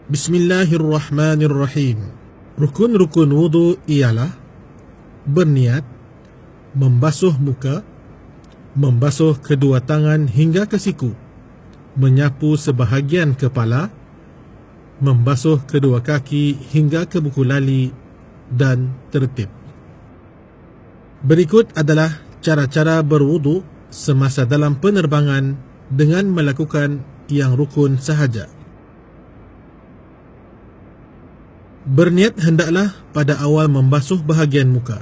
Bismillahirrahmanirrahim. Rukun-rukun wudu ialah berniat, membasuh muka, membasuh kedua tangan hingga ke siku, menyapu sebahagian kepala, membasuh kedua kaki hingga ke buku lali dan tertib. Berikut adalah cara-cara berwudu semasa dalam penerbangan dengan melakukan yang rukun sahaja. Berniat hendaklah pada awal membasuh bahagian muka.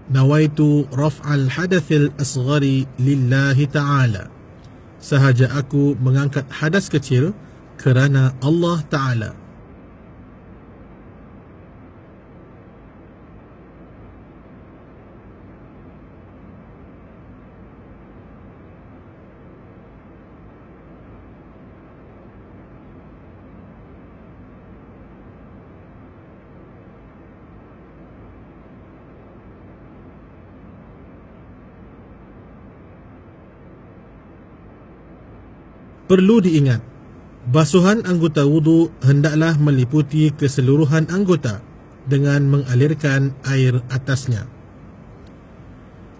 Nawaitu raf'al hadathil asghari lillahi ta'ala. Sahaja aku mengangkat hadas kecil kerana Allah Ta'ala. Perlu diingat, basuhan anggota wudu hendaklah meliputi keseluruhan anggota dengan mengalirkan air atasnya.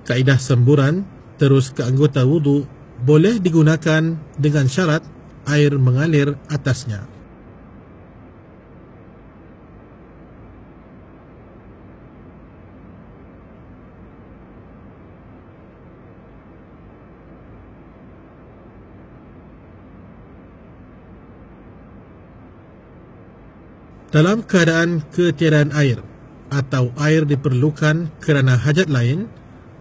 Kaedah semburan terus ke anggota wudu boleh digunakan dengan syarat air mengalir atasnya. Dalam keadaan ketiadaan air atau air diperlukan kerana hajat lain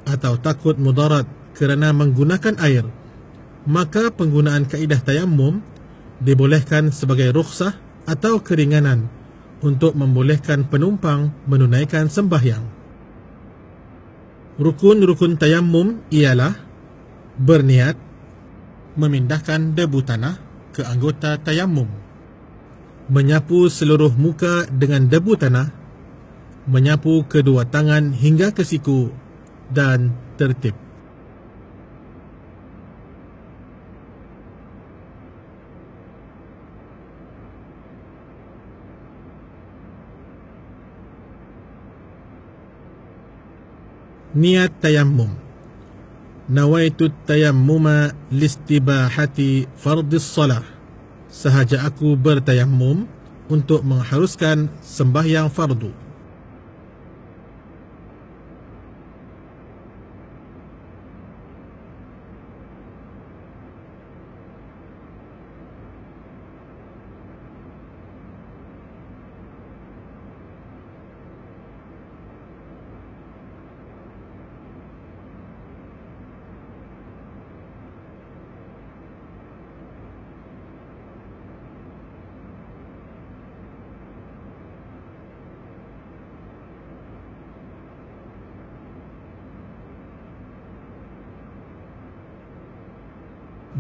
atau takut mudarat kerana menggunakan air, maka penggunaan kaedah tayammum dibolehkan sebagai rukhsah atau keringanan untuk membolehkan penumpang menunaikan sembahyang. Rukun-rukun tayammum ialah berniat, memindahkan debu tanah ke anggota tayammum, menyapu seluruh muka dengan debu tanah, menyapu kedua tangan hingga ke siku dan tertib. Niat tayammum. Nawaitu tayammuma listibahati fardis salah. Sahaja aku bertayammum untuk mengharuskan sembahyang fardu.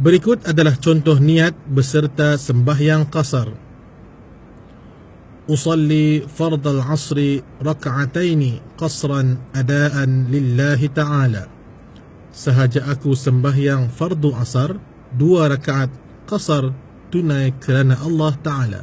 Berikut adalah contoh niat beserta sembahyang qasar. Usalli fard al-asri raka'ataini qasran adaan lillahi ta'ala. Sahaja aku sembahyang fardu asar 2 rakaat qasar tunai kerana Allah Ta'ala.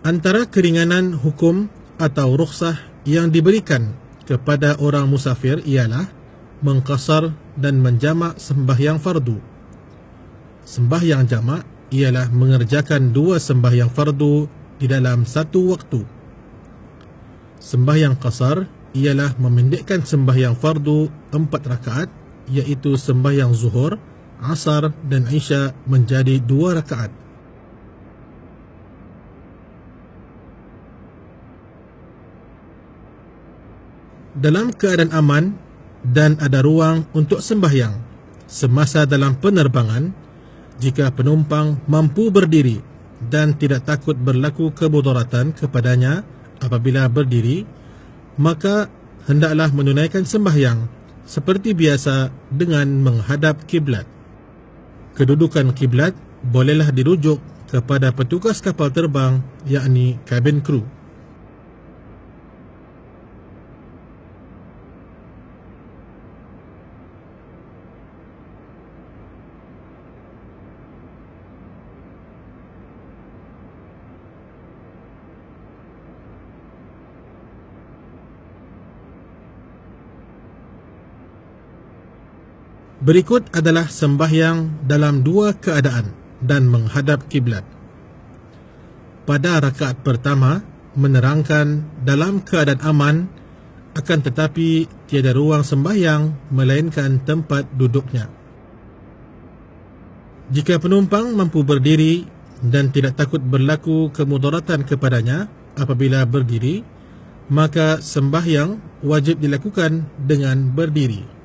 Antara keringanan hukum atau rukhsah yang diberikan kepada orang musafir ialah mengqasar dan menjamak sembahyang fardu. Sembahyang jamak ialah mengerjakan 2 sembahyang fardu di dalam satu waktu. Sembahyang qasar ialah memendekkan sembahyang fardu 4 rakaat, iaitu sembahyang zuhur, asar dan isya menjadi 2 rakaat. Dalam keadaan aman dan ada ruang untuk sembahyang semasa dalam penerbangan, jika penumpang mampu berdiri dan tidak takut berlaku kemudaratan kepadanya apabila berdiri, maka hendaklah menunaikan sembahyang seperti biasa dengan menghadap kiblat. Kedudukan kiblat bolehlah dirujuk kepada petugas kapal terbang, yakni cabin crew. Berikut adalah sembahyang dalam dua keadaan dan menghadap kiblat. Pada rakaat pertama, menerangkan dalam keadaan aman, akan tetapi tiada ruang sembahyang melainkan tempat duduknya. Jika penumpang mampu berdiri dan tidak takut berlaku kemudaratan kepadanya apabila berdiri, maka sembahyang wajib dilakukan dengan berdiri.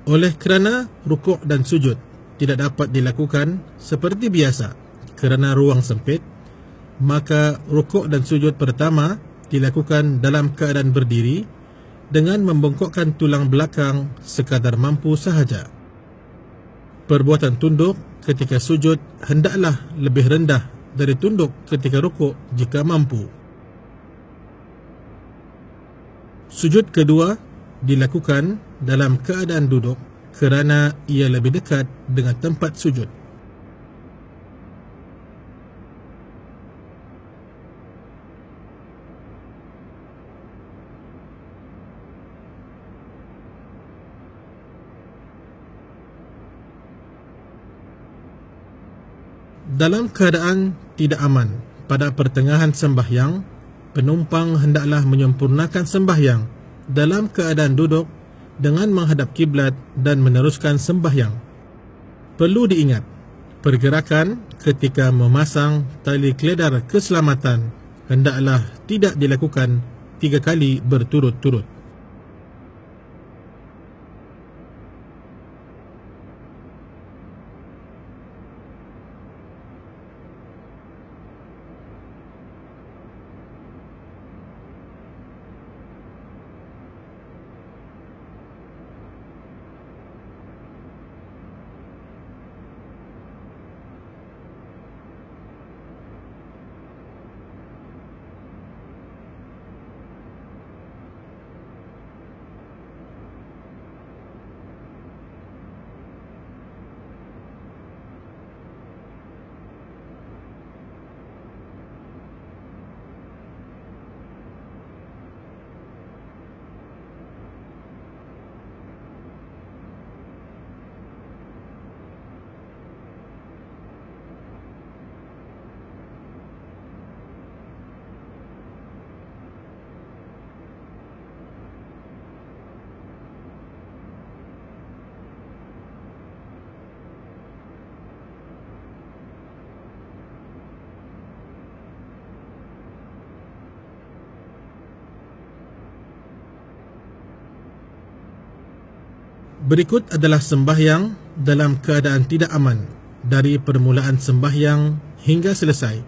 Oleh kerana rukuk dan sujud tidak dapat dilakukan seperti biasa kerana ruang sempit, maka rukuk dan sujud pertama dilakukan dalam keadaan berdiri dengan membongkokkan tulang belakang sekadar mampu sahaja. Perbuatan tunduk ketika sujud hendaklah lebih rendah dari tunduk ketika rukuk jika mampu. Sujud kedua dilakukan dalam keadaan duduk kerana ia lebih dekat dengan tempat sujud. Dalam keadaan tidak aman pada pertengahan sembahyang, penumpang hendaklah menyempurnakan sembahyang dalam keadaan duduk dengan menghadap kiblat dan meneruskan sembahyang. Perlu diingat, pergerakan ketika memasang tali keledar keselamatan hendaklah tidak dilakukan 3 kali berturut-turut. Berikut adalah sembahyang dalam keadaan tidak aman dari permulaan sembahyang hingga selesai,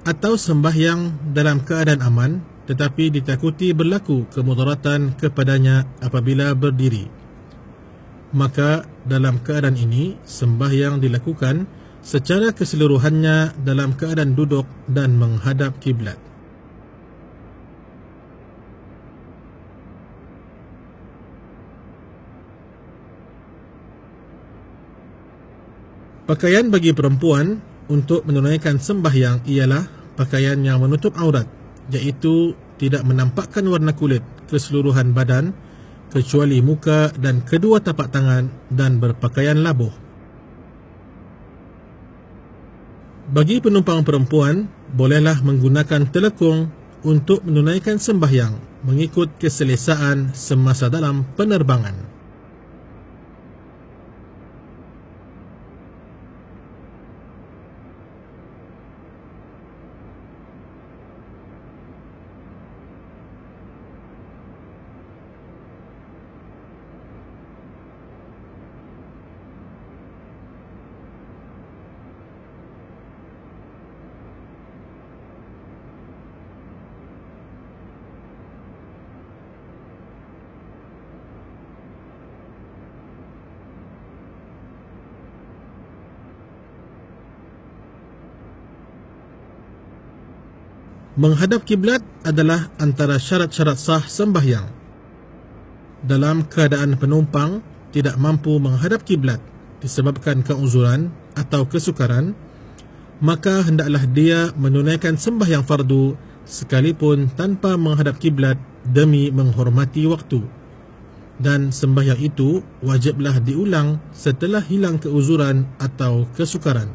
atau sembahyang dalam keadaan aman tetapi ditakuti berlaku kemudaratan kepadanya apabila berdiri. Maka dalam keadaan ini, sembahyang dilakukan secara keseluruhannya dalam keadaan duduk dan menghadap kiblat. Pakaian bagi perempuan untuk menunaikan sembahyang ialah pakaian yang menutup aurat, iaitu tidak menampakkan warna kulit keseluruhan badan kecuali muka dan kedua tapak tangan, dan berpakaian labuh. Bagi penumpang perempuan, bolehlah menggunakan telekung untuk menunaikan sembahyang mengikut keselesaan semasa dalam penerbangan. Menghadap kiblat adalah antara syarat-syarat sah sembahyang. dalam keadaan penumpang tidak mampu menghadap kiblat disebabkan keuzuran atau kesukaran, maka hendaklah dia menunaikan sembahyang fardu sekalipun tanpa menghadap kiblat demi menghormati waktu. Dan sembahyang itu wajiblah diulang setelah hilang keuzuran atau kesukaran.